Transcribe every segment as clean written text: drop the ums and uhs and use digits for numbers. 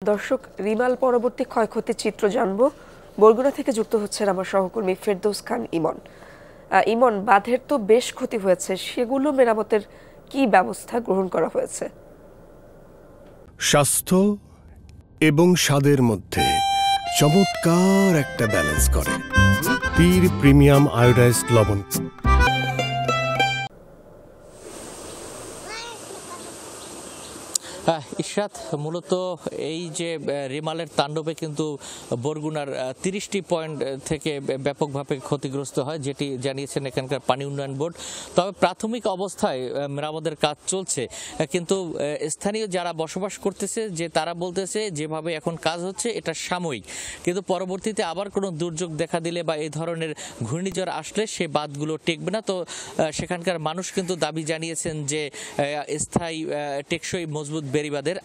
দর্শক, রিমাল পরবর্তী ক্ষয়ক্ষতির চিত্র জানবো। বরগুনা থেকে যুক্ত হচ্ছেন আমার সহকর্মী ফেরদৌস খান ইমন। ইমন, বাঁধের তো বেশ ক্ষতি হয়েছে, সেগুলো মেরামতের কি ব্যবস্থা গ্রহণ করা হয়েছে? স্বাস্থ্য এবং স্বাদের মধ্যে চমৎকার একটা ব্যালেন্স করে তীর প্রিমিয়াম আয়োডাইজড লবণ। ইশরাত, মূলত এই যে রিমালের তাণ্ডবে কিন্তু বরগুনার 30টি পয়েন্ট থেকে ব্যাপকভাবে ক্ষতিগ্রস্ত হয়, যেটি জানিয়েছেন এখানকার পানি উন্নয়ন বোর্ড। তবে প্রাথমিক অবস্থায় মেরামতের কাজ চলছে, কিন্তু স্থানীয় যারা বসবাস করতেছে যে তারা বলতেছে যেভাবে এখন কাজ হচ্ছে এটা সাময়িক, কিন্তু পরবর্তীতে আবার কোনো দুর্যোগ দেখা দিলে বা এই ধরনের ঘূর্ণিঝড় আসলে সে বাঁধগুলো টেকবে না। তো সেখানকার মানুষ কিন্তু দাবি জানিয়েছেন যে স্থায়ী টেকসই মজবুত বেড়িবাঁধের।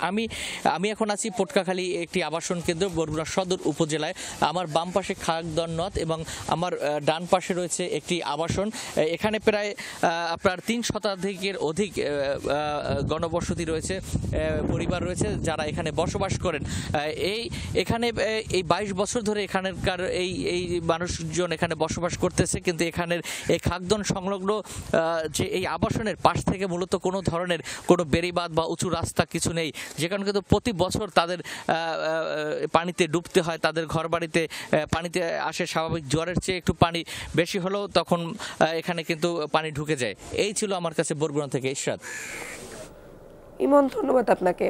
আমি এখন আছি পটকাখালী একটি আবাসন কেন্দ্র, বরগুনা সদর উপজেলায়। আমার বাম পাশে খাগদন নদ এবং আমার ডান পাশে রয়েছে একটি আবাসন। এখানে প্রায় আপনার 3 শতাধিকের অধিক গণবসতি রয়েছে, পরিবার রয়েছে যারা এখানে বসবাস করেন। এখানে এই 22 বছর ধরে এখানকার এই মানুষজন এখানে বসবাস করতেছে, কিন্তু এখানের এই খাগদন সংলগ্ন যে এই আবাসনের পাশ থেকে মূলত কোনো ধরনের কোনো বেড়িবাঁধ বা উঁচু রাস্তা কিছু নেই, যে কারণে কিন্তু প্রতি বছর তাদের পানিতে ডুবতে হয়। তাদের ঘর বাড়িতে পানিতে আসে, স্বাভাবিক জোয়ারের চেয়ে একটু পানি বেশি হলেও তখন এখানে কিন্তু পানি ঢুকে যায়। এই ছিল আমার কাছে বরগুনা থেকে ইশরাত। ইমন, ধন্যবাদ আপনাকে।